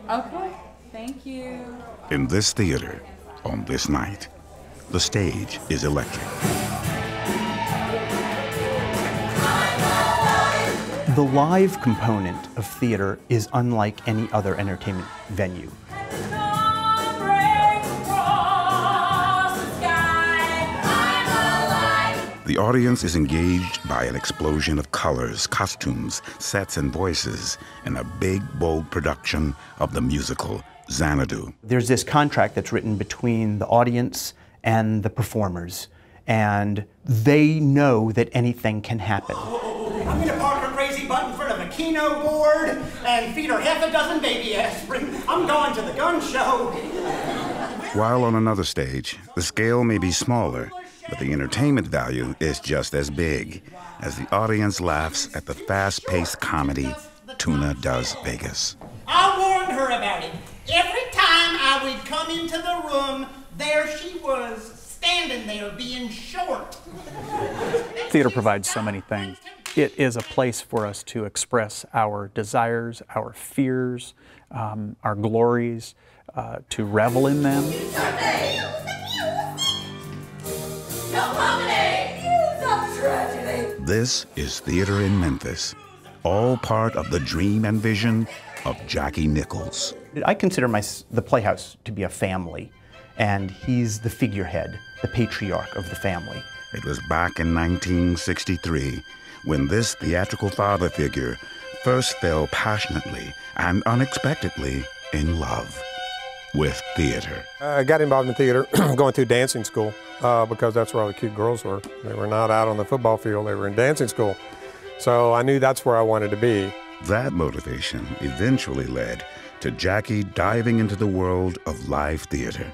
Okay, thank you. In this theater, on this night, the stage is electric. The live component of theater is unlike any other entertainment venue. The audience is engaged by an explosion of colors, costumes, sets, and voices in a big, bold production of the musical Xanadu. There's this contract that's written between the audience and the performers, and they know that anything can happen. I'm gonna park a crazy butt in front of a Keno board and feed her half a dozen baby aspirin. I'm going to the gun show. While on another stage, the scale may be smaller, but the entertainment value is just as big as the audience laughs at the fast-paced comedy Tuna Does Vegas. I warned her about it. Every time I would come into the room, there she was, standing there being short. Theater provides so many things. It is a place for us to express our desires, our fears, our glories, to revel in them. This is Theater in Memphis, all part of the dream and vision of Jackie Nichols. I consider the Playhouse to be a family, and he's the figurehead, the patriarch of the family. It was back in 1963 when this theatrical father figure first fell passionately and unexpectedly in love with theater. I got involved in theater going through dancing school because that's where all the cute girls were. They were not out on the football field, they were in dancing school. So I knew that's where I wanted to be. That motivation eventually led to Jackie diving into the world of live theater.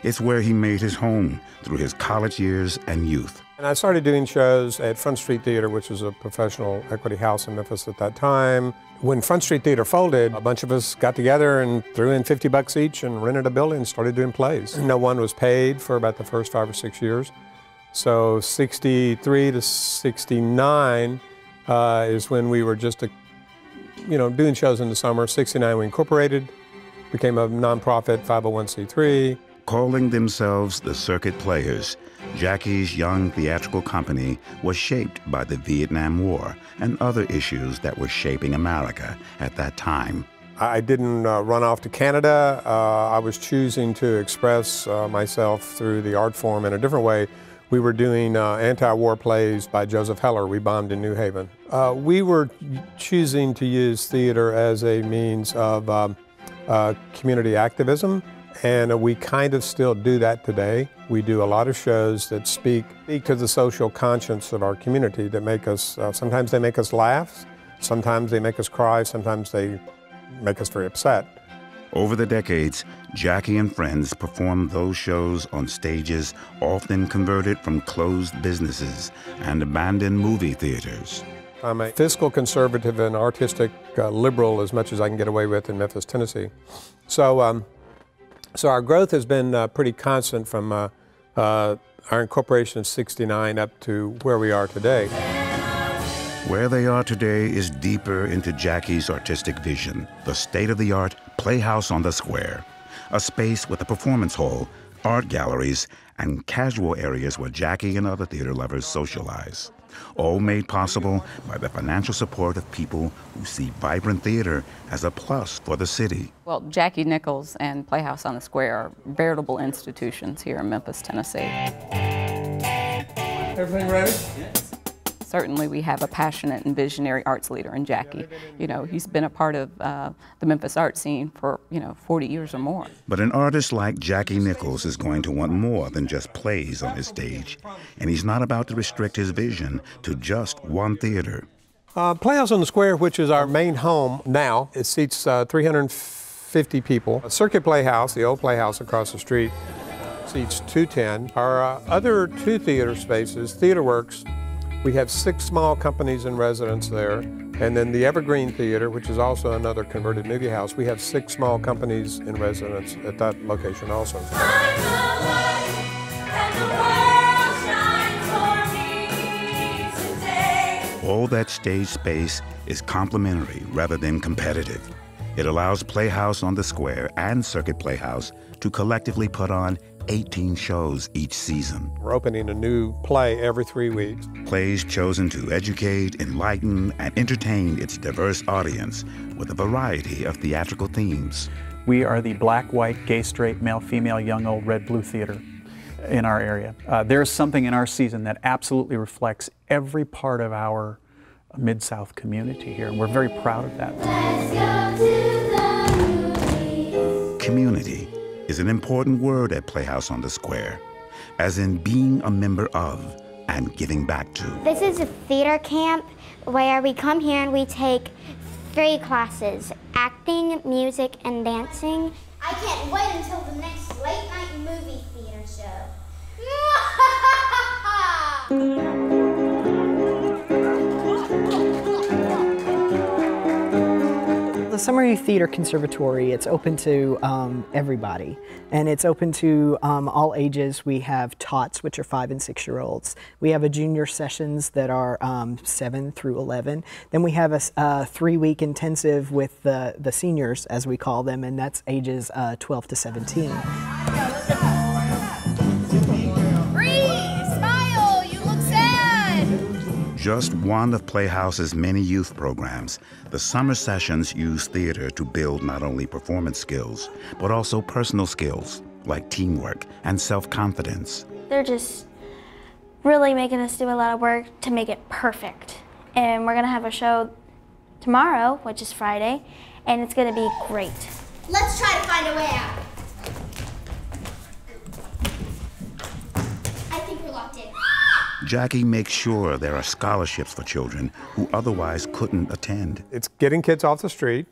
It's where he made his home through his college years and youth. And I started doing shows at Front Street Theater, which was a professional equity house in Memphis at that time. When Front Street Theater folded, a bunch of us got together and threw in $50 each and rented a building and started doing plays. No one was paid for about the first 5 or 6 years. So 63 to 69 is when we were just doing shows in the summer. 69 we incorporated, became a nonprofit 501c3. Calling themselves the Circuit Players, Jackie's young theatrical company was shaped by the Vietnam War and other issues that were shaping America at that time. I didn't run off to Canada. I was choosing to express myself through the art form in a different way. We were doing anti-war plays by Joseph Heller. We bombed in New Haven. We were choosing to use theater as a means of community activism. And we kind of still do that today. We do a lot of shows that speak to the social conscience of our community that make us, sometimes they make us laugh, sometimes they make us cry, sometimes they make us very upset. Over the decades, Jackie and friends performed those shows on stages often converted from closed businesses and abandoned movie theaters. I'm a fiscal conservative and artistic liberal as much as I can get away with in Memphis, Tennessee. So our growth has been pretty constant from our incorporation of '69 up to where we are today. Where they are today is deeper into Jackie's artistic vision, the state-of-the-art Playhouse on the Square, a space with a performance hall, art galleries, and casual areas where Jackie and other theater lovers socialize. All made possible by the financial support of people who see vibrant theater as a plus for the city. Well, Jackie Nichols and Playhouse on the Square are veritable institutions here in Memphis, Tennessee. Everything ready? Certainly we have a passionate and visionary arts leader in Jackie. You know, he's been a part of the Memphis art scene for, 40 years or more. But an artist like Jackie Nichols is going to want more than just plays on his stage. And he's not about to restrict his vision to just one theater. Playhouse on the Square, which is our main home now, it seats 350 people. Circuit Playhouse, the old Playhouse across the street, seats 210. Our other 2 theater spaces, TheaterWorks, we have 6 small companies in residence there. And then the Evergreen Theater, which is also another converted movie house, we have 6 small companies in residence at that location also. All that stage space is complementary rather than competitive. It allows Playhouse on the Square and Circuit Playhouse to collectively put on 18 shows each season. We're opening a new play every 3 weeks. Plays chosen to educate, enlighten, and entertain its diverse audience with a variety of theatrical themes. We are the black, white, gay, straight, male, female, young, old, red, blue theater in our area. There's something in our season that absolutely reflects every part of our Mid-South community here, and we're very proud of that. Community is an important word at Playhouse on the Square, as in being a member of and giving back to. This is a theater camp where we come here and we take 3 classes: acting, music, and dancing. I can't wait until the next late night movie theater show. The Summer Youth Theater Conservatory, it's open to everybody, and it's open to all ages. We have tots, which are 5 and 6-year-olds. We have a junior sessions that are 7 through 11. Then we have a 3-week intensive with the seniors, as we call them, and that's ages 12 to 17. Just one of Playhouse's many youth programs, the summer sessions use theater to build not only performance skills, but also personal skills like teamwork and self-confidence. They're just really making us do a lot of work to make it perfect. And we're gonna have a show tomorrow, which is Friday, and it's gonna be great. Let's try to find a way out. I think we're locked in. Jackie makes sure there are scholarships for children who otherwise couldn't attend. It's getting kids off the street.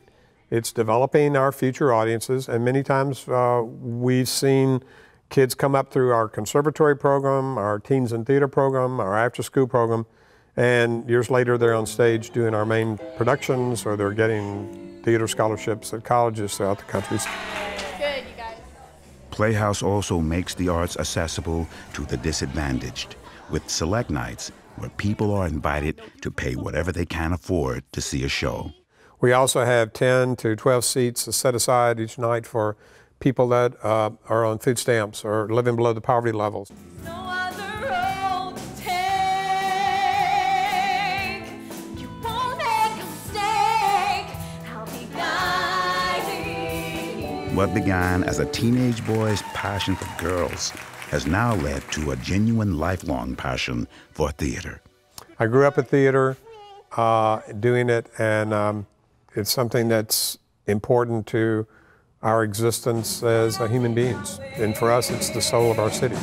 It's developing our future audiences, and many times we've seen kids come up through our conservatory program, our Teens in Theater program, our after-school program, and years later they're on stage doing our main productions, or they're getting theater scholarships at colleges throughout the country. Good, you guys. Playhouse also makes the arts accessible to the disadvantaged, with select nights where people are invited to pay whatever they can afford to see a show. We also have 10 to 12 seats set aside each night for people that are on food stamps or living below the poverty levels. No other road to take. You won't make a mistake. I'll be guiding you. What began as a teenage boy's passion for girls has now led to a genuine lifelong passion for theater. I grew up in theater, doing it, and it's something that's important to our existence as human beings. And for us, it's the soul of our city.